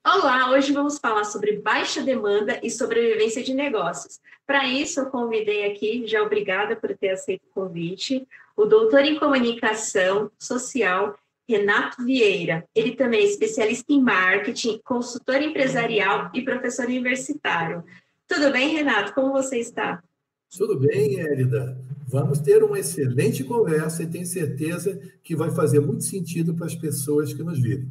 Olá, hoje vamos falar sobre baixa demanda e sobrevivência de negócios. Para isso, eu convidei aqui, já obrigada por ter aceito o convite, o doutor em comunicação social, Renato Vieira. Ele também é especialista em marketing, consultor empresarial e professor universitário. Tudo bem, Renato? Como você está? Tudo bem, Hélida? Vamos ter uma excelente conversa e tenho certeza que vai fazer muito sentido para as pessoas que nos virem.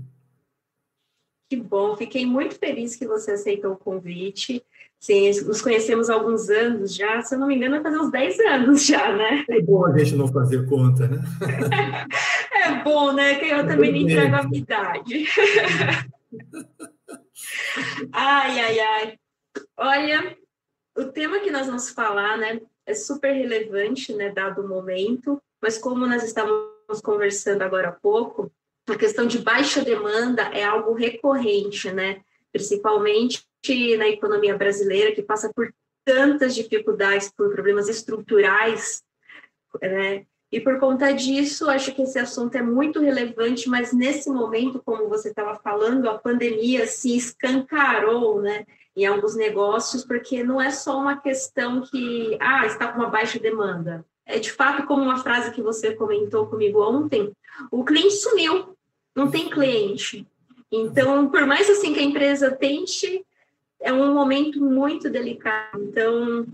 Que bom, fiquei muito feliz que você aceitou o convite. Sim, nos conhecemos há alguns anos já, se eu não me engano, vai fazer uns 10 anos já, né? É bom a gente não fazer conta, né? É bom, né? Que eu também não entrego a minha idade. Ai, ai, ai. Olha, o tema que nós vamos falar, né, é super relevante, né, dado o momento, mas como nós estávamos conversando agora há pouco, a questão de baixa demanda é algo recorrente, né? Principalmente na economia brasileira, que passa por tantas dificuldades, por problemas estruturais, né? E por conta disso, acho que esse assunto é muito relevante, mas nesse momento, como você estava falando, a pandemia se escancarou, né, em alguns negócios, porque não é só uma questão que, está com uma baixa demanda. É de fato, como uma frase que você comentou comigo ontem, o cliente sumiu, não tem cliente. Então, por mais assim que a empresa tente, é um momento muito delicado. Então,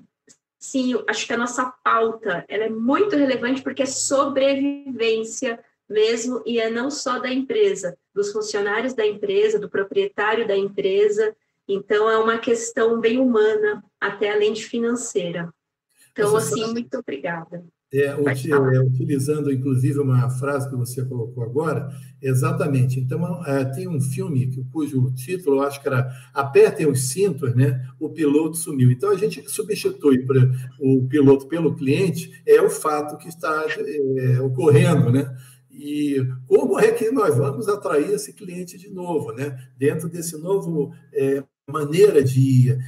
sim, acho que a nossa pauta ela é muito relevante porque é sobrevivência mesmo, e é não só da empresa, dos funcionários da empresa, do proprietário da empresa. Então, é uma questão bem humana, até além de financeira. Então, Você assim, sabe, muito obrigada. Pode falar. utilizando inclusive uma frase que você colocou agora, exatamente. Então, tem um filme cujo título, eu acho que era Apertem os cintos, né? O piloto sumiu. Então, a gente substitui o piloto pelo cliente, é o fato que está ocorrendo, né? E como é que nós vamos atrair esse cliente de novo, né? Dentro desse novo maneira de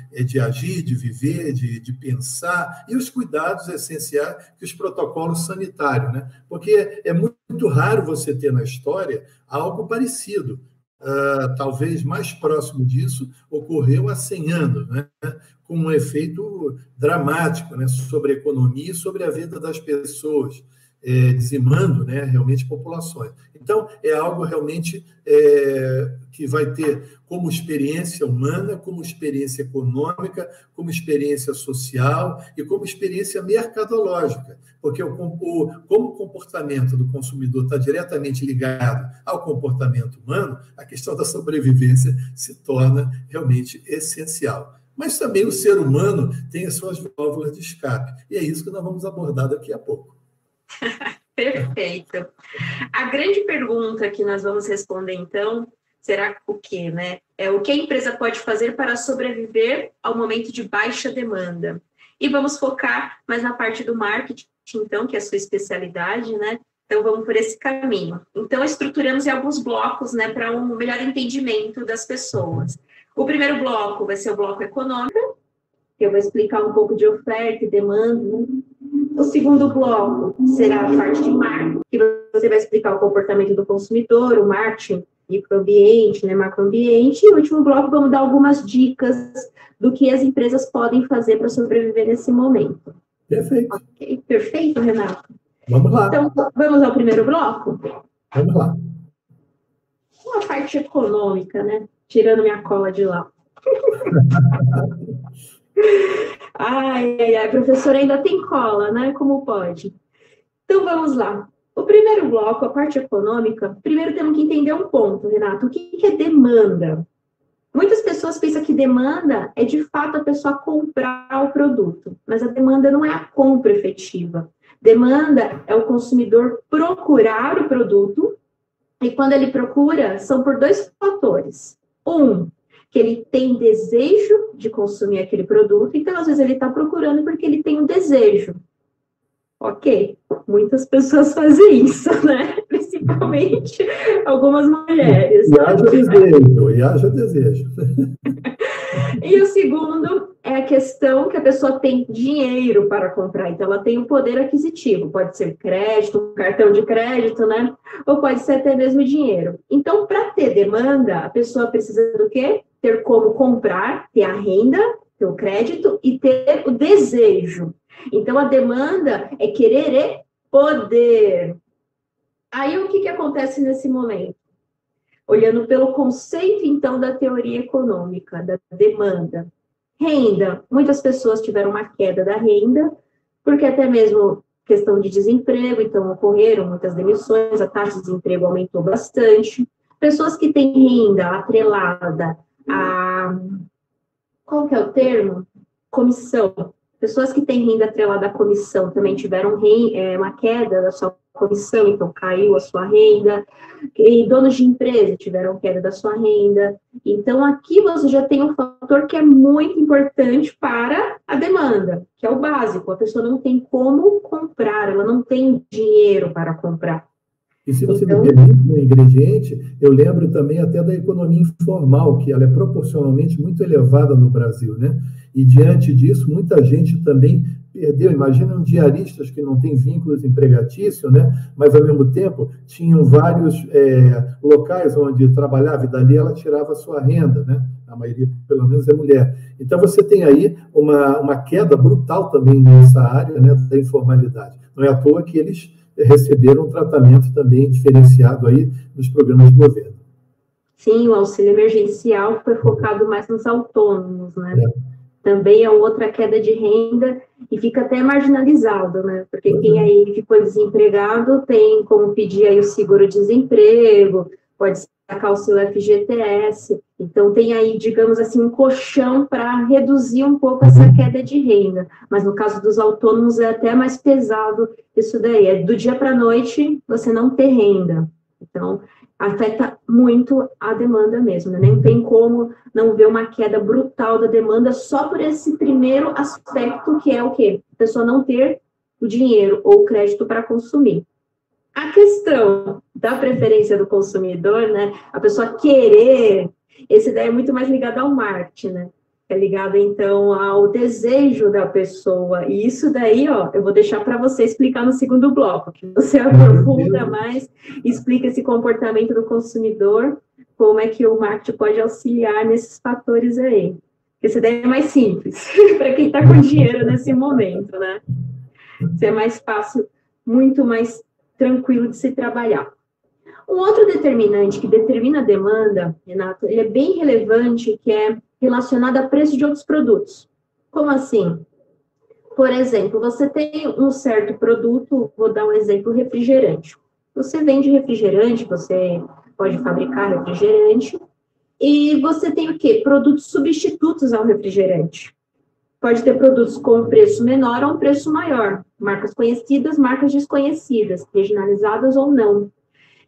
agir, de viver, de pensar, e os cuidados essenciais que os protocolos sanitários, né? Porque é muito raro você ter na história algo parecido. Talvez mais próximo disso ocorreu há 100 anos, né? Com um efeito dramático, né? Sobre a economia e sobre a vida das pessoas, dizimando, né, realmente populações. Então, é algo realmente que vai ter como experiência humana, como experiência econômica, como experiência social e como experiência mercadológica, porque como o comportamento do consumidor está diretamente ligado ao comportamento humano, a questão da sobrevivência se torna realmente essencial. Mas também o ser humano tem as suas válvulas de escape, e é isso que nós vamos abordar daqui a pouco. Perfeito. A grande pergunta que nós vamos responder, então, será o quê, né? É o que a empresa pode fazer para sobreviver ao momento de baixa demanda. E vamos focar mais na parte do marketing, então, que é a sua especialidade, né? Então, vamos por esse caminho. Então, estruturamos em alguns blocos, né, para um melhor entendimento das pessoas. O primeiro bloco vai ser o bloco econômico, que eu vou explicar um pouco de oferta e demanda, né? O segundo bloco será a parte de marketing, que você vai explicar o comportamento do consumidor, o marketing, microambiente, né, macroambiente. E o último bloco, vamos dar algumas dicas do que as empresas podem fazer para sobreviver nesse momento. Perfeito. Okay. Perfeito, Renato? Vamos lá. Então, vamos ao primeiro bloco? Vamos lá. Uma parte econômica, né? Tirando minha cola de lá. Ai, professora, ainda tem cola, né? Como pode? Então, vamos lá. O primeiro bloco, a parte econômica, primeiro temos que entender um ponto, Renato. O que é demanda? Muitas pessoas pensam que demanda é, de fato, a pessoa comprar o produto, mas a demanda não é a compra efetiva. Demanda é o consumidor procurar o produto, e quando ele procura, são por dois fatores. Um, que ele tem desejo de consumir aquele produto, então, às vezes, ele está procurando porque ele tem um desejo. Ok, muitas pessoas fazem isso, né? Principalmente algumas mulheres. E haja desejo, e haja desejo. E o segundo é a questão que a pessoa tem dinheiro para comprar, então ela tem o poder aquisitivo, pode ser crédito, cartão de crédito, né? Ou pode ser até mesmo dinheiro. Então, para ter demanda, a pessoa precisa do quê? Ter como comprar, ter a renda, ter o crédito e ter o desejo. Então, a demanda é querer e poder. Aí, o que acontece nesse momento? Olhando pelo conceito, então, da teoria econômica, da demanda. Renda. Muitas pessoas tiveram uma queda da renda, porque até mesmo questão de desemprego, então ocorreram muitas demissões, a taxa de desemprego aumentou bastante. Pessoas que têm renda atrelada a... Qual que é o termo? Comissão. Pessoas que têm renda atrelada à comissão também tiveram uma queda da sua comissão, então caiu a sua renda. E donos de empresa tiveram queda da sua renda. Então, aqui você já tem um fator que é muito importante para a demanda, que é o básico. A pessoa não tem como comprar, ela não tem dinheiro para comprar. E se você me permite um ingrediente, eu lembro também até da economia informal, que ela é proporcionalmente muito elevada no Brasil, né? E diante disso, muita gente também perdeu. Imagina um diaristas que não tem vínculos empregatícios, né? Mas, ao mesmo tempo, tinham vários locais onde trabalhava e dali ela tirava a sua renda, né? A maioria, pelo menos, é mulher. Então, você tem aí uma queda brutal também nessa área, né, da informalidade. Não é à toa que eles receberam um tratamento também diferenciado aí nos programas de governo. Sim, o auxílio emergencial foi focado mais nos autônomos, né? Também é outra queda de renda e fica até marginalizado, né? Porque quem aí ficou desempregado tem como pedir aí o seguro-desemprego, pode sacar o seu FGTS, então tem aí, digamos assim, um colchão para reduzir um pouco essa queda de renda, mas no caso dos autônomos é até mais pesado isso daí, é do dia para a noite você não ter renda, então afeta muito a demanda mesmo, né? Nem tem como não ver uma queda brutal da demanda só por esse primeiro aspecto, que é o quê? A pessoa não ter o dinheiro ou o crédito para consumir. A questão da preferência do consumidor, né? A pessoa querer, esse daí é muito mais ligado ao marketing, né? É ligado, então, ao desejo da pessoa. E isso daí, ó, eu vou deixar para você explicar no segundo bloco, que você aprofunda mais, explica esse comportamento do consumidor, como é que o marketing pode auxiliar nesses fatores aí. Esse daí é mais simples, para quem está com dinheiro nesse momento, né? Isso é mais fácil, muito mais tranquilo de se trabalhar. Um outro determinante que determina a demanda, Renato, ele é bem relevante, que é relacionado a preço de outros produtos. Como assim? Por exemplo, você tem um certo produto, vou dar um exemplo, refrigerante. Você vende refrigerante, você pode fabricar refrigerante, e você tem o quê? Produtos substitutos ao refrigerante. Pode ter produtos com um preço menor ou um preço maior. Marcas conhecidas, marcas desconhecidas, regionalizadas ou não.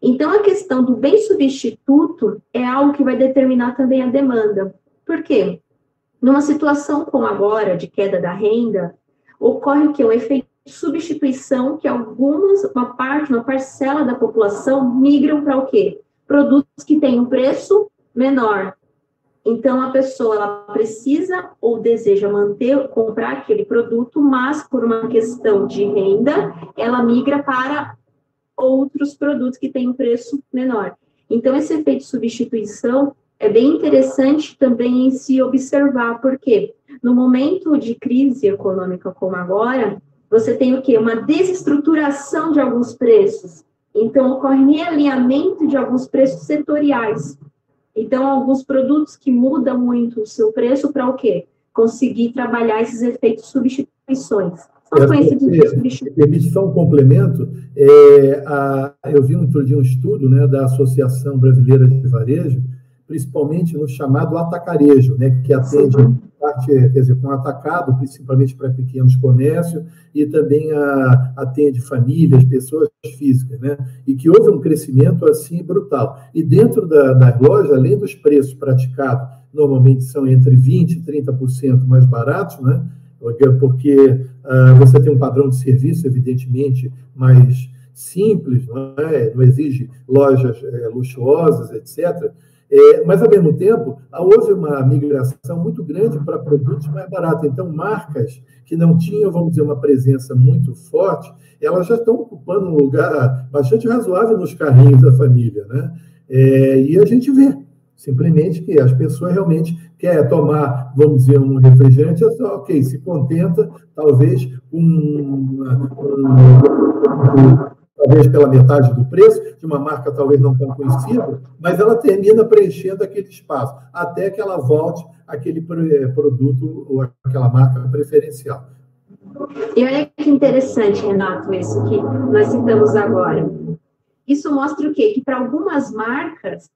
Então, a questão do bem substituto é algo que vai determinar também a demanda. Por quê? Numa situação como agora, de queda da renda, ocorre o quê? Um efeito de substituição que uma parcela da população migram para o quê? Produtos que têm um preço menor. Então, a pessoa ela precisa ou deseja comprar aquele produto, mas por uma questão de renda, ela migra para outros produtos que têm um preço menor. Então, esse efeito de substituição é bem interessante também em se observar, porque no momento de crise econômica como agora, você tem o quê? Uma desestruturação de alguns preços. Então, ocorre realinhamento de alguns preços setoriais. Então, alguns produtos que mudam muito o seu preço para o quê? Conseguir trabalhar esses efeitos de substituições. São conhecidos de substituições. Permite só um complemento. Eu vi outro dia um estudo, né, da Associação Brasileira de Varejo, principalmente no chamado atacarejo, né, que atende parte, quer dizer, com atacado, principalmente para pequenos comércios, e também atende famílias, pessoas físicas, né, e que houve um crescimento assim brutal. E dentro das lojas, além dos preços praticados, normalmente são entre 20% e 30% mais baratos, né, porque você tem um padrão de serviço, evidentemente, mais simples, não exige lojas luxuosas, etc., Mas, ao mesmo tempo, houve uma migração muito grande para produtos mais baratos. Então, marcas que não tinham, vamos dizer, uma presença muito forte, elas já estão ocupando um lugar bastante razoável nos carrinhos da família, né? E a gente vê, simplesmente, que as pessoas realmente querem tomar, vamos dizer, um refrigerante, ok, se contenta, talvez, talvez pela metade do preço, de uma marca talvez não tão conhecida, mas ela termina preenchendo aquele espaço, até que ela volte àquele produto ou aquela marca preferencial. E olha que interessante, Renato, isso que nós citamos agora. Isso mostra o quê? Que para algumas marcas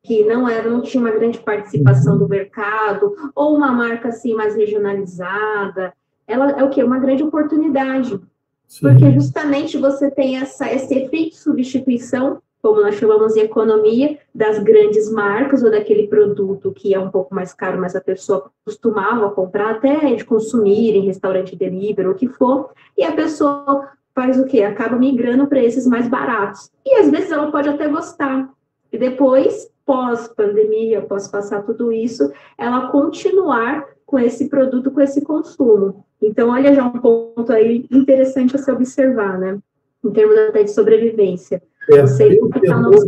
que não tinha uma grande participação do mercado, ou uma marca assim mais regionalizada, ela é o quê? Uma grande oportunidade. Sim. Porque justamente você tem esse efeito de substituição, como nós chamamos de economia, das grandes marcas ou daquele produto que é um pouco mais caro, mas a pessoa costumava comprar até de consumir em restaurante delivery, ou o que for, e a pessoa faz o quê? Acaba migrando para esses mais baratos. E às vezes ela pode até gostar. E depois, pós-pandemia, após passar tudo isso, ela continuar com esse produto, com esse consumo. Então, olha já um ponto aí interessante a se observar, né? Em termos até de sobrevivência. Tem um setor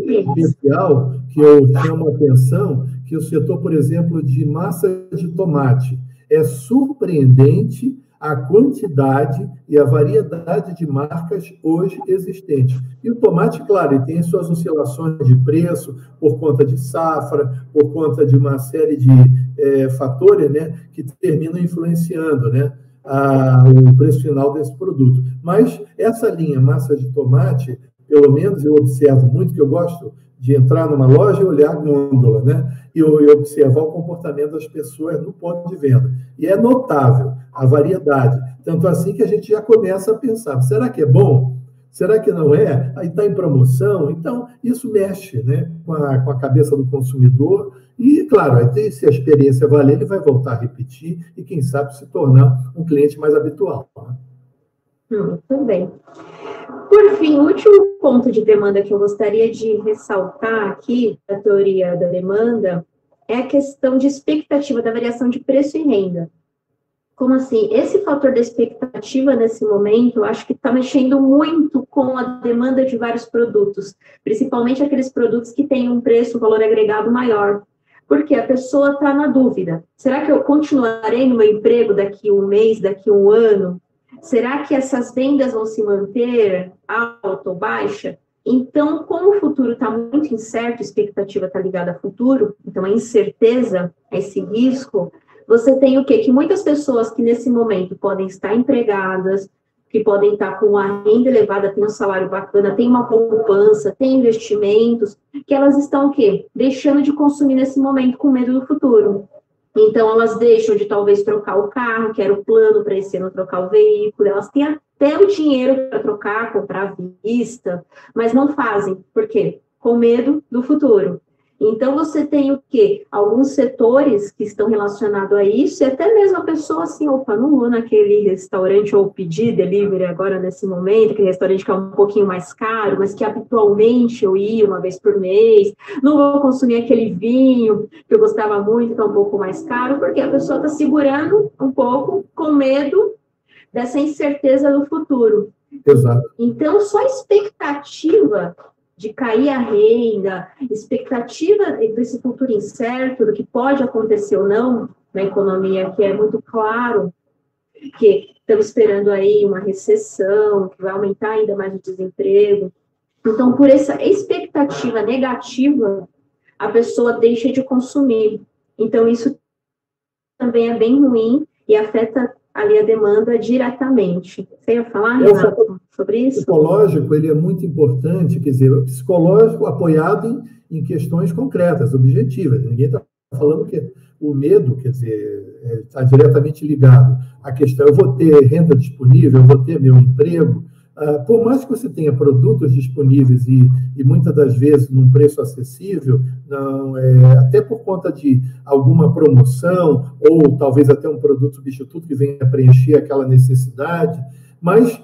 especial que eu chamo a atenção, que é o setor, por exemplo, de massa de tomate. É surpreendente a quantidade e a variedade de marcas hoje existentes. E o tomate, claro, ele tem suas oscilações de preço por conta de safra, por conta de uma série de fatores, né, que terminam influenciando, né, o preço final desse produto. Mas essa linha massa de tomate, pelo menos eu observo muito, que eu gosto de entrar numa loja e olhar a gôndola, né? E observar o comportamento das pessoas no ponto de venda. E é notável a variedade. Tanto assim que a gente já começa a pensar, será que é bom? Será que não é? Aí está em promoção? Então, isso mexe, né, com a cabeça do consumidor. E, claro, se a experiência valer, ele vai voltar a repetir e, quem sabe, se tornar um cliente mais habitual. Muito bem. Por fim, o último ponto de demanda que eu gostaria de ressaltar aqui, da teoria da demanda, é a questão de expectativa da variação de preço e renda. Como assim? Esse fator da expectativa nesse momento, eu acho que está mexendo muito com a demanda de vários produtos, principalmente aqueles produtos que têm um preço, um valor agregado maior. Porque a pessoa está na dúvida. Será que eu continuarei no meu emprego daqui um mês, daqui um ano? Será que essas vendas vão se manter alta ou baixa? Então, como o futuro está muito incerto, a expectativa está ligada ao futuro, então a incerteza, esse risco, você tem o quê? Que muitas pessoas que nesse momento podem estar empregadas, que podem estar com uma renda elevada, tem um salário bacana, tem uma poupança, tem investimentos, que elas estão o quê? Deixando de consumir nesse momento com medo do futuro. Então, elas deixam de talvez trocar o carro, que era o plano para esse ano trocar o veículo, elas têm até o dinheiro para trocar, comprar à vista, mas não fazem. Por quê? Com medo do futuro. Então, você tem o quê? Alguns setores que estão relacionados a isso, e até mesmo a pessoa assim, opa, não vou naquele restaurante ou pedir delivery agora nesse momento, aquele restaurante que é um pouquinho mais caro, mas que habitualmente eu ia uma vez por mês, não vou consumir aquele vinho que eu gostava muito, que é um pouco mais caro, porque a pessoa está segurando um pouco com medo dessa incerteza do futuro. Exato. Então, só a expectativa de cair a renda, expectativa desse futuro incerto, do que pode acontecer ou não na economia, que é muito claro que estamos esperando aí uma recessão, que vai aumentar ainda mais o desemprego. Então, por essa expectativa negativa, a pessoa deixa de consumir. Então, isso também é bem ruim e afeta ali a demanda diretamente. Você ia falar, Renato, sobre isso? O psicológico, ele é muito importante, quer dizer, o psicológico apoiado em questões concretas, objetivas. Ninguém está falando que o medo, quer dizer, está diretamente ligado à questão, eu vou ter renda disponível, eu vou ter meu emprego. Por mais que você tenha produtos disponíveis e muitas das vezes num preço acessível, não, até por conta de alguma promoção ou talvez até um produto substituto que venha preencher aquela necessidade, mas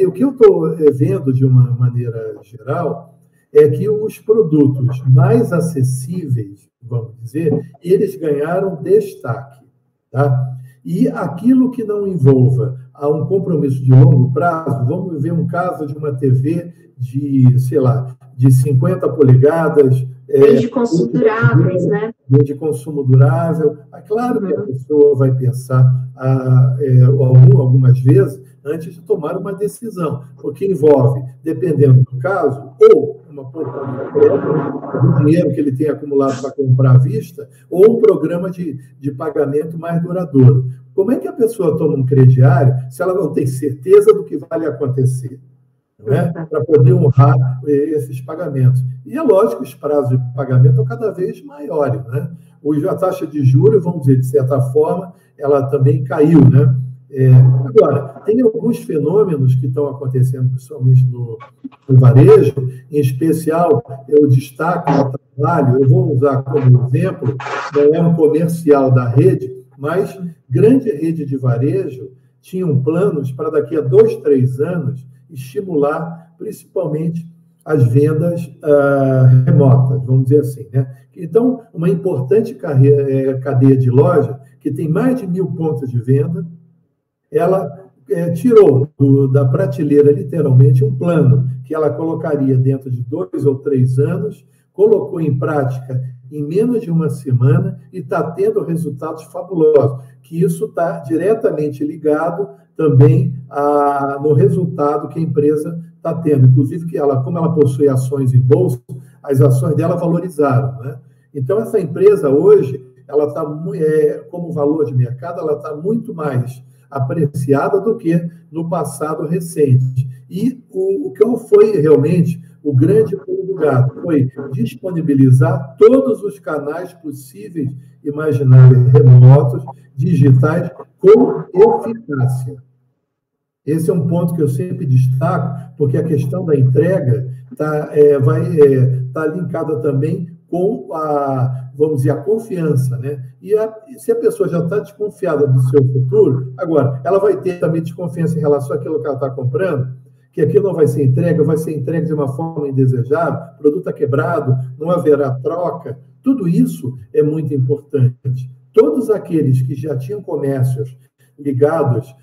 o que eu estou vendo de uma maneira geral é que os produtos mais acessíveis, vamos dizer, eles ganharam destaque, tá? E aquilo que não envolva a um compromisso de longo prazo, vamos ver um caso de uma TV de, sei lá, de 50 polegadas. Bens de consumo duráveis, né? Bem de consumo durável. É claro que a pessoa vai pensar algumas vezes antes de tomar uma decisão, porque envolve, dependendo do caso, ou uma poupança do dinheiro que ele tem acumulado para comprar à vista, ou um programa de pagamento mais duradouro. Como é que a pessoa toma um crediário se ela não tem certeza do que vai acontecer? Né, para poder honrar esses pagamentos. E é lógico, os prazos de pagamento são cada vez maiores. Né? A taxa de juros, vamos dizer, de certa forma, ela também caiu. Né? Agora, tem alguns fenômenos que estão acontecendo, principalmente no varejo, em especial, eu destaco o trabalho, eu vou usar como exemplo, não é um comercial da rede, mas grande rede de varejo tinham planos para daqui a 2, 3 anos estimular principalmente as vendas remotas, vamos dizer assim. Né? Então, uma importante cadeia de loja, que tem mais de 1.000 pontos de venda, ela tirou da prateleira, literalmente, um plano que ela colocaria dentro de 2 ou 3 anos, colocou em prática em menos de uma semana e está tendo resultados fabulosos, que isso está diretamente ligado também no resultado que a empresa está tendo. Inclusive, como ela possui ações em bolsa, as ações dela valorizaram. Né? Então, essa empresa hoje, ela está, como valor de mercado, ela está muito mais apreciada do que no passado recente. E o que foi realmente o grande pulo do gato foi disponibilizar todos os canais possíveis, imagináveis, remotos, digitais, com eficácia. Esse é um ponto que eu sempre destaco, porque a questão da entrega vai estar linkada também com vamos dizer, a confiança, né? E se a pessoa já está desconfiada do seu futuro, agora, ela vai ter também desconfiança em relação àquilo que ela está comprando, que aquilo não vai ser entregue de uma forma indesejável, o produto está quebrado, não haverá troca. Tudo isso é muito importante. Todos aqueles que já tinham comércios ligados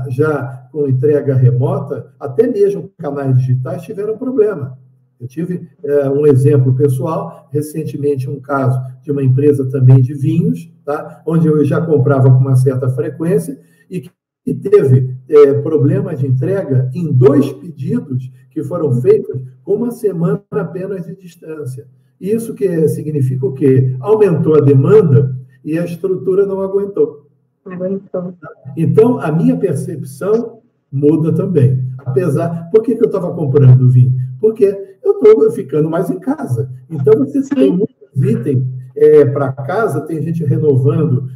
já com entrega remota, até mesmo canais digitais, tiveram problema. Eu tive um exemplo pessoal, recentemente um caso de uma empresa também de vinhos, tá? Onde eu já comprava com uma certa frequência e que teve problema de entrega em 2 pedidos que foram feitos com uma semana apenas de distância. Isso que significa o quê? Aumentou a demanda e a estrutura não aguentou. Então, a minha percepção muda também. Por que eu estava comprando vinho? Porque eu estou ficando mais em casa. Então, você tem muitos itens para casa, tem gente renovando,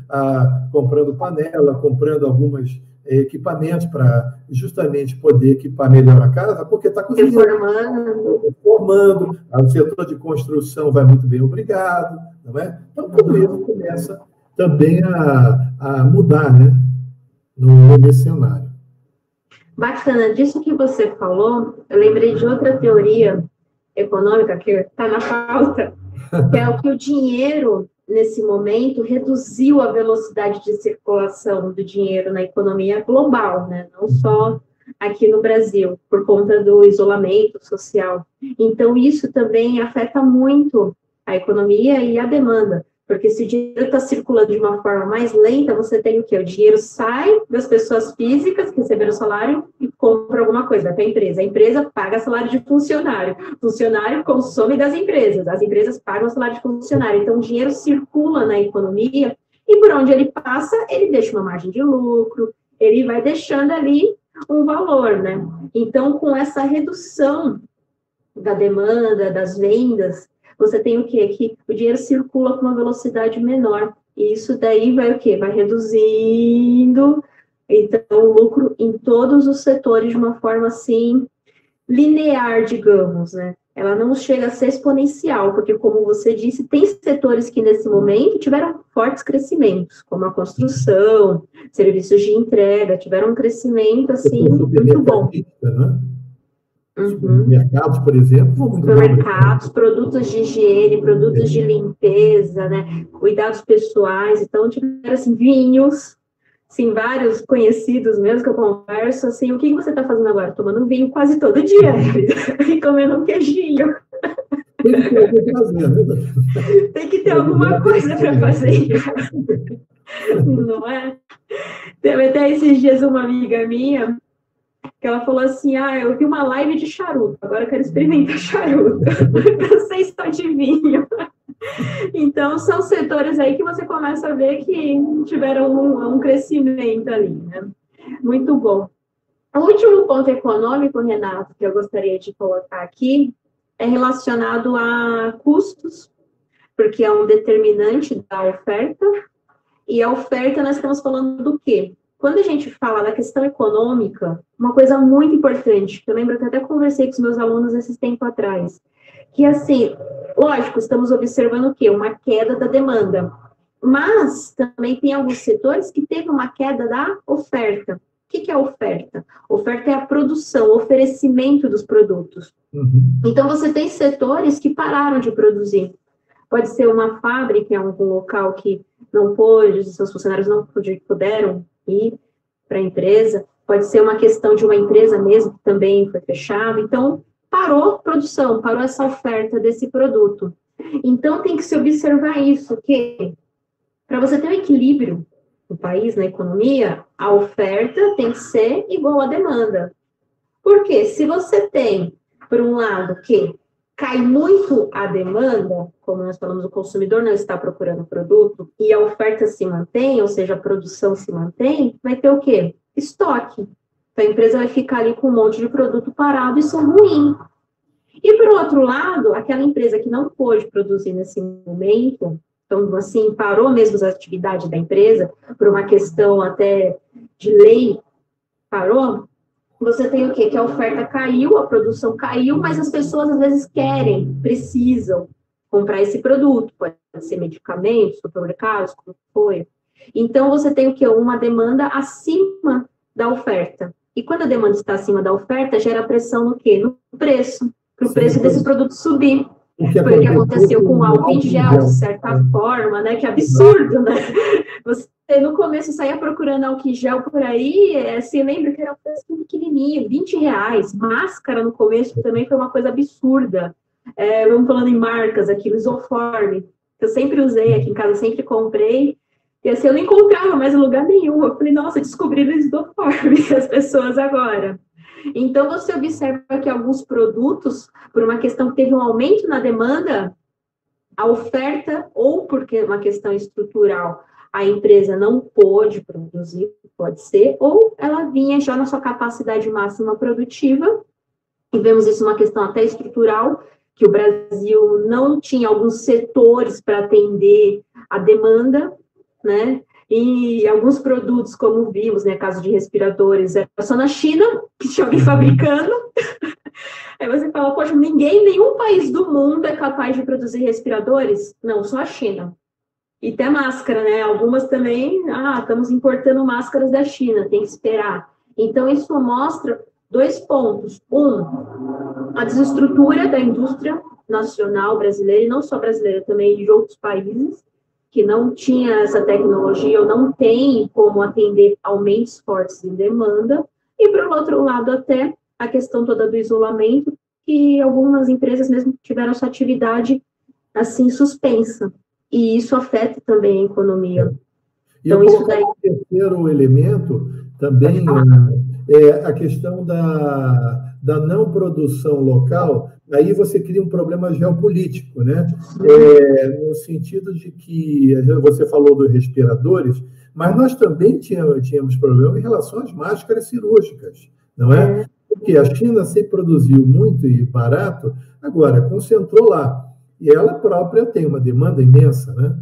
comprando panela, comprando alguns equipamentos para justamente poder equipar melhor a casa, porque está cozinhando. Reformando. O setor de construção vai muito bem, obrigado. Não é? Então, tudo isso começa também a mudar, né, nesse cenário. Bacana. Disso que você falou, eu lembrei de outra teoria econômica que está na pauta, que é o que o dinheiro, nesse momento, reduziu a velocidade de circulação do dinheiro na economia global, né? Não só aqui no Brasil, por conta do isolamento social. Então, isso também afeta muito a economia e a demanda. Porque se o dinheiro está circulando de uma forma mais lenta, você tem o quê? O dinheiro sai das pessoas físicas que receberam o salário e compra alguma coisa para a empresa. A empresa paga salário de funcionário. O funcionário consome das empresas. As empresas pagam o salário de funcionário. Então, o dinheiro circula na economia e por onde ele passa, ele deixa uma margem de lucro, ele vai deixando ali um valor, né? Então, com essa redução da demanda, das vendas, você tem o quê? Que o dinheiro circula com uma velocidade menor. E isso daí vai o quê? Vai reduzindo, então, o lucro em todos os setores de uma forma, assim, linear, digamos, né? Ela não chega a ser exponencial, porque, como você disse, tem setores que, nesse momento, tiveram fortes crescimentos, como a construção, serviços de entrega, tiveram um crescimento, assim, muito bom. Né? Supermercados, por exemplo, vão muito mal. Supermercados, produtos de higiene, produtos de limpeza, né? Cuidados pessoais. Então, tiveram, assim, vinhos, assim, vários conhecidos mesmo que eu converso, assim, o que você está fazendo agora? Tomando vinho quase todo dia, e comendo um queijinho. Tem que ter alguma coisa, né? Tem que ter alguma coisa para fazer, não é? Teve até esses dias uma amiga minha que ela falou assim, eu vi uma live de charuto, agora eu quero experimentar charuto. Vocês só de vinho. Então, são setores aí que você começa a ver que tiveram um crescimento ali, né? Muito bom. O último ponto econômico, Renato, que eu gostaria de colocar aqui, é relacionado a custos, porque é um determinante da oferta, e a oferta nós estamos falando do quê? Quando a gente fala da questão econômica, uma coisa muito importante, que eu lembro que eu até conversei com os meus alunos esses tempos atrás, que assim, lógico, estamos observando o quê? Uma queda da demanda, mas também tem alguns setores que teve uma queda da oferta. O que é a oferta? Oferta é a produção, o oferecimento dos produtos. Então, você tem setores que pararam de produzir. Pode ser uma fábrica, um local que não pôde, os seus funcionários não puderam ir para a empresa. Pode ser uma questão de uma empresa mesmo que também foi fechada. Então, parou a produção, parou essa oferta desse produto. Então, tem que se observar isso, que para você ter um equilíbrio no país, na economia, a oferta tem que ser igual à demanda. Porque se você tem, por um lado, que cai muito a demanda, como nós falamos, o consumidor não está procurando produto, e a oferta se mantém, ou seja, a produção se mantém, vai ter o quê? Estoque. Então, a empresa vai ficar ali com um monte de produto parado, isso é ruim. E, por outro lado, aquela empresa que não pôde produzir nesse momento, então, assim, parou mesmo as atividades da empresa, por uma questão até de lei, parou, você tem o quê? Que a oferta caiu, a produção caiu, mas as pessoas às vezes querem, precisam comprar esse produto, pode ser medicamentos, supermercados, como foi. Então, você tem o quê? Uma demanda acima da oferta. E quando a demanda está acima da oferta, gera pressão no quê? No preço, para o preço desse produto subir. Foi o que aconteceu com o álcool em gel, de certa forma, né? Que absurdo, né? Você, no começo, saía procurando álcool em gel por aí, se lembra que era um preço pequenininho, R$20. Máscara, no começo, também foi uma coisa absurda. Vamos falando em marcas aqui, o Isoform, que eu sempre usei aqui em casa, sempre comprei, e assim, eu não encontrava mais em lugar nenhum. Eu falei, nossa, descobri o Isoform, as pessoas agora. Então, você observa que alguns produtos, por uma questão que teve um aumento na demanda, a oferta, ou porque é uma questão estrutural, a empresa não pôde produzir, pode ser, ou ela vinha já na sua capacidade máxima produtiva, e vemos isso uma questão até estrutural, que o Brasil não tinha alguns setores para atender a demanda, né? E alguns produtos, como vimos, né, caso de respiradores, era só na China que tinha alguém fabricando. Aí você fala, poxa, nenhum país do mundo é capaz de produzir respiradores? Não, só a China. E até máscara, né? Algumas também, estamos importando máscaras da China, tem que esperar. Então, isso mostra 2 pontos. A desestrutura da indústria nacional brasileira, e não só brasileira, também de outros países, que não tinha essa tecnologia ou não tem como atender aumentos fortes em demanda, e, por outro lado, até a questão toda do isolamento, que algumas empresas mesmo tiveram sua atividade, assim, suspensa, e isso afeta também a economia. E então, isso daí... o terceiro elemento também é a questão da não produção local. Aí você cria um problema geopolítico, né? No sentido de que você falou dos respiradores, mas nós também tínhamos problema em relação às máscaras cirúrgicas, não é? Porque a China sempre produziu muito e barato, agora concentrou lá. E ela própria tem uma demanda imensa, né?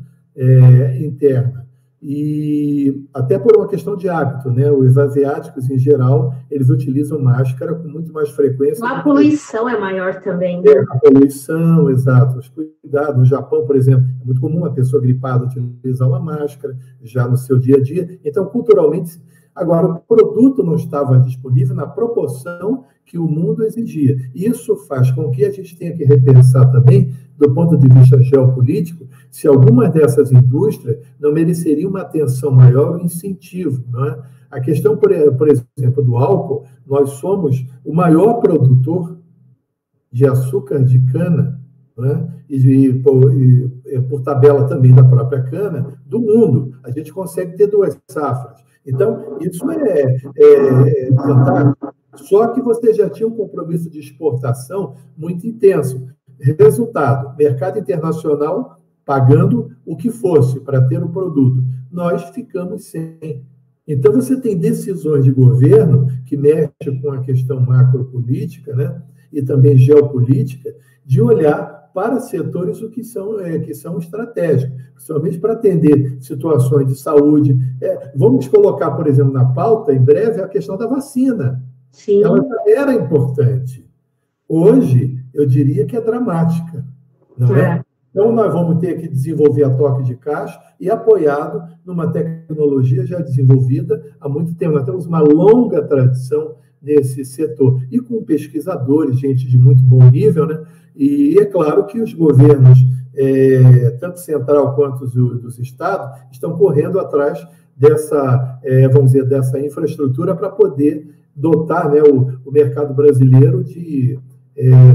Interna. E até por uma questão de hábito, né? Os asiáticos, em geral, eles utilizam máscara com muito mais frequência. A poluição é maior também, né? A poluição, exato. Os cuidados. No Japão, por exemplo, é muito comum a pessoa gripada utilizar uma máscara já no seu dia a dia. Então, culturalmente, Agora, o produto não estava disponível na proporção que o mundo exigia. Isso faz com que a gente tenha que repensar também, do ponto de vista geopolítico, se alguma dessas indústrias não mereceria uma atenção maior, um incentivo, não é? A questão, por exemplo, do álcool, nós somos o maior produtor de açúcar de cana, né? Por tabela também da própria cana, do mundo. A gente consegue ter 2 safras. Então, isso é fantástico. Só que você já tinha um compromisso de exportação muito intenso. Resultado, mercado internacional pagando o que fosse para ter o produto. Nós ficamos sem. Então, você tem decisões de governo que mexem com a questão macropolítica, né? E também geopolítica, de olhar para setores que são estratégicos, principalmente para atender situações de saúde. Vamos colocar, por exemplo, na pauta, em breve, a questão da vacina. Sim. Ela era importante. Hoje, eu diria que é dramática, não é? Então, nós vamos ter que desenvolver a toque de caixa e apoiado numa tecnologia já desenvolvida há muito tempo. Nós temos uma longa tradição nesse setor, e com pesquisadores, gente de muito bom nível, né? E é claro que os governos, tanto central quanto dos estados, estão correndo atrás dessa, vamos dizer, dessa infraestrutura para poder dotar, né, o mercado brasileiro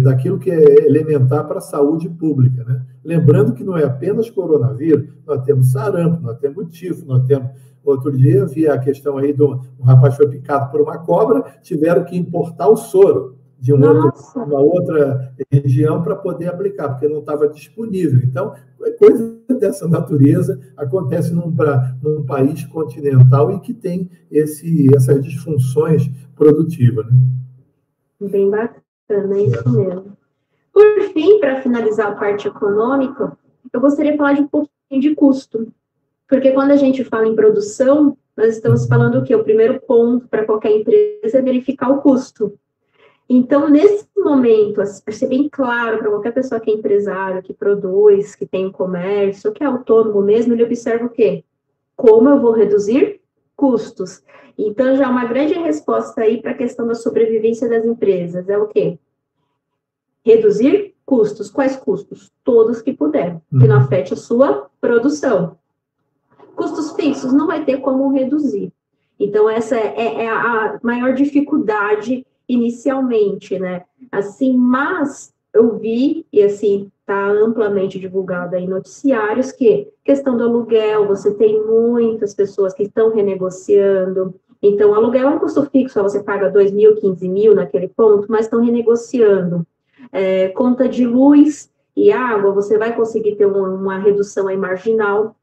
daquilo que é elementar para a saúde pública, né? Lembrando que não é apenas coronavírus, nós temos sarampo, nós temos tifo, nós temos... Outro dia, havia a questão aí um rapaz foi picado por uma cobra, tiveram que importar o soro de uma outra região para poder aplicar, porque não estava disponível. Então, coisa dessa natureza acontece num país continental e que tem essas disfunções produtivas, né? Bem bacana, é isso mesmo. Por fim, para finalizar a parte econômica, eu gostaria de falar de um pouquinho de custo. Porque quando a gente fala em produção, nós estamos falando o quê? O primeiro ponto para qualquer empresa é verificar o custo. Então, nesse momento, para ser bem claro para qualquer pessoa que é empresário, que produz, que tem um comércio, que é autônomo mesmo, ele observa o quê? Como eu vou reduzir custos? Então, já uma grande resposta aí para a questão da sobrevivência das empresas é o quê? Reduzir custos. Quais custos? Todos que puder, que não afete a sua produção. Custos fixos não vai ter como reduzir. Então, essa é a maior dificuldade inicialmente, né? Assim, mas eu vi, e assim, está amplamente divulgado aí em noticiários, que questão do aluguel, você tem muitas pessoas que estão renegociando. Então, o aluguel é um custo fixo, você paga 2 mil, 15 mil naquele ponto, mas estão renegociando. Conta de luz e água, você vai conseguir ter uma redução aí marginal,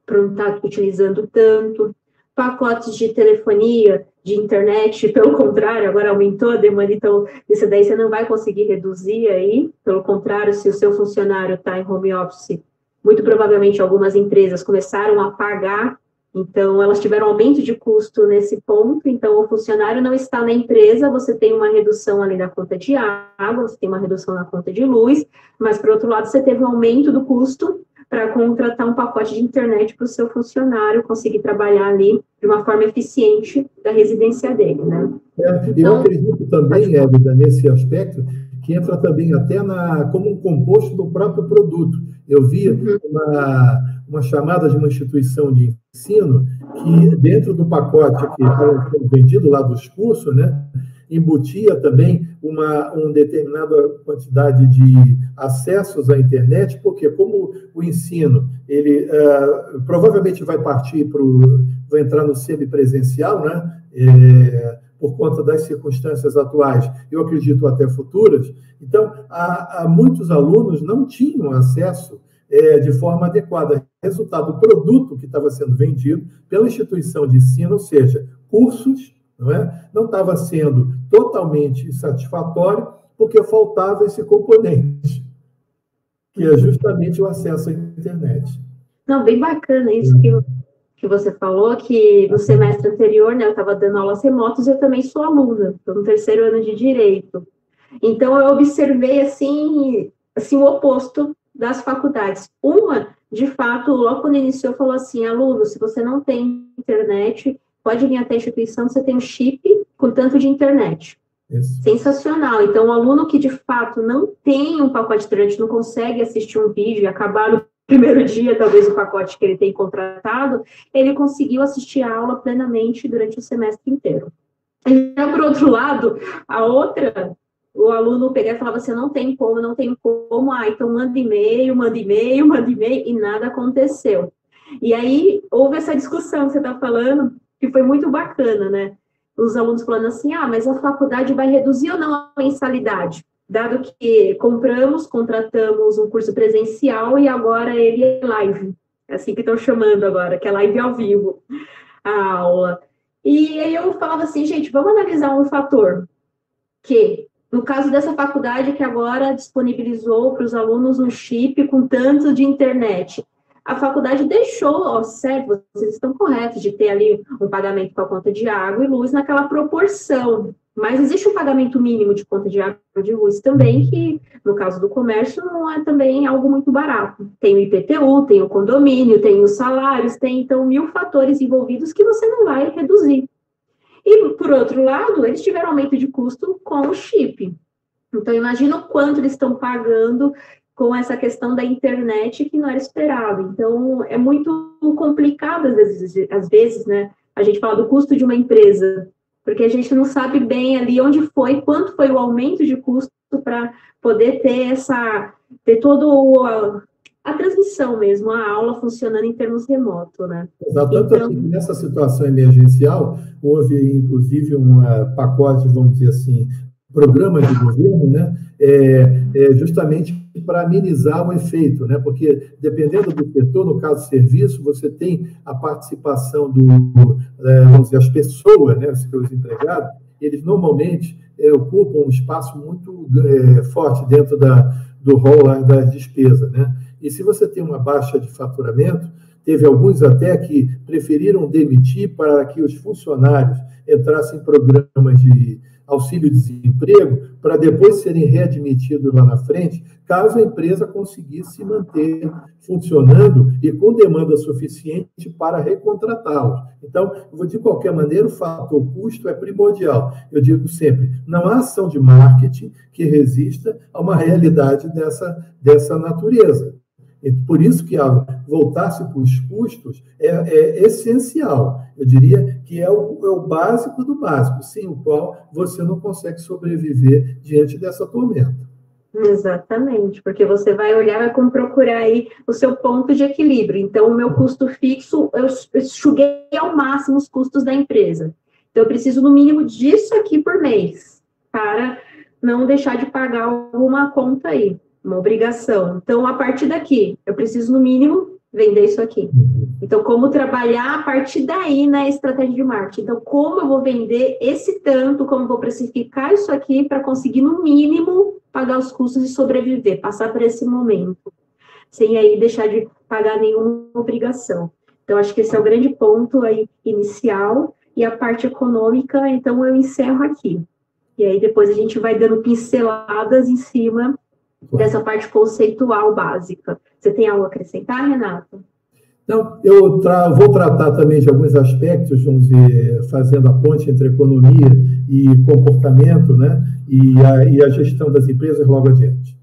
para não estar utilizando tanto. Pacotes de telefonia, de internet, pelo contrário, agora aumentou a demanda, então isso daí você não vai conseguir reduzir aí, pelo contrário, se o seu funcionário está em home office, muito provavelmente algumas empresas começaram a pagar, então elas tiveram aumento de custo nesse ponto, então o funcionário não está na empresa, você tem uma redução ali na conta de água, você tem uma redução na conta de luz, mas por outro lado você teve um aumento do custo para contratar um pacote de internet para o seu funcionário conseguir trabalhar ali de uma forma eficiente da residência dele, né? Eu acredito também, Ébida, nesse aspecto, que entra também até como um composto do próprio produto. Eu vi uma chamada de uma instituição de ensino que, dentro do pacote que estava sendo vendido lá dos cursos, né, embutia também uma determinada quantidade de acessos à internet, porque como o ensino, ele provavelmente vai vai entrar no semipresencial, né, por conta das circunstâncias atuais, eu acredito até futuras, então, muitos alunos não tinham acesso de forma adequada. Resultado, o produto que estava sendo vendido pela instituição de ensino, ou seja, cursos, não estava sendo totalmente satisfatório, porque faltava esse componente, que é justamente o acesso à internet. Não, bem bacana isso que você falou, que no semestre anterior, né, eu estava dando aulas remotas, eu também sou aluna, estou no 3º ano de Direito. Então, eu observei, assim o oposto das faculdades. Uma, de fato, logo quando iniciou, falou assim, aluno, se você não tem internet, pode vir até a instituição, você tem um chip com tanto de internet. Isso. Sensacional. Então, o aluno que, de fato, não tem um pacote de internet, não consegue assistir um vídeo e acabar no primeiro dia, talvez, o pacote que ele tem contratado, ele conseguiu assistir a aula plenamente durante o semestre inteiro. E, por outro lado, a outra, o aluno pegava e falava assim, não tem como, então manda e-mail, e nada aconteceu. E aí, houve essa discussão que você está falando, que foi muito bacana, né? Os alunos falando assim, mas a faculdade vai reduzir ou não a mensalidade? Dado que contratamos um curso presencial e agora ele é live, é assim que estão chamando agora, que é live ao vivo, a aula. E aí eu falava assim, gente, vamos analisar um fator, que no caso dessa faculdade que agora disponibilizou para os alunos um chip com tanto de internet, a faculdade deixou, certo, vocês estão corretos de ter ali um pagamento com a conta de água e luz naquela proporção, mas existe um pagamento mínimo de conta de água e de luz também, que no caso do comércio não é também algo muito barato. Tem o IPTU, tem o condomínio, tem os salários, tem então 1000 fatores envolvidos que você não vai reduzir. E, por outro lado, eles tiveram aumento de custo com o chip. Então, imagina o quanto eles estão pagando com essa questão da internet que não era esperado. Então, é muito complicado, às vezes, né? A gente fala do custo de uma empresa, porque a gente não sabe bem ali quanto foi o aumento de custo para poder ter toda a transmissão mesmo, a aula funcionando em termos remotos, né? Exato. Tanto assim, nessa situação emergencial, houve, inclusive, um pacote, vamos dizer assim, programa de governo, né? Justamente para amenizar o efeito, né? Porque, dependendo do setor, no caso do serviço, você tem a participação vamos dizer, as pessoas, né? Os empregados, eles normalmente ocupam um espaço muito forte dentro do rol das despesas, né? E se você tem uma baixa de faturamento, teve alguns até que preferiram demitir para que os funcionários entrassem em programas de auxílio-desemprego para depois serem readmitidos lá na frente, caso a empresa conseguisse se manter funcionando e com demanda suficiente para recontratá-los. Então, de qualquer maneira, o fator custo é primordial. Eu digo sempre, não há ação de marketing que resista a uma realidade dessa natureza. E por isso que voltar-se para os custos é essencial. Eu diria que é o básico do básico, sem o qual você não consegue sobreviver diante dessa tormenta. Exatamente, porque você vai olhar, vai como procurar aí o seu ponto de equilíbrio. Então, o meu custo fixo, eu enxuguei ao máximo os custos da empresa. Então, eu preciso, no mínimo, disso aqui por mês, para não deixar de pagar alguma conta aí. Uma obrigação. Então, a partir daqui, eu preciso, no mínimo, vender isso aqui. Então, como trabalhar a partir daí na estratégia de marketing? Então, como eu vou vender esse tanto, como eu vou precificar isso aqui para conseguir, no mínimo, pagar os custos e sobreviver, passar por esse momento, sem aí deixar de pagar nenhuma obrigação. Então, acho que esse é o grande ponto aí inicial, e a parte econômica, então, eu encerro aqui. E aí, depois a gente vai dando pinceladas em cima dessa parte conceitual básica. Você tem algo a acrescentar, Renato? Não, eu vou tratar também de alguns aspectos, vamos dizer, fazendo a ponte entre economia e comportamento, né? E a gestão das empresas logo adiante.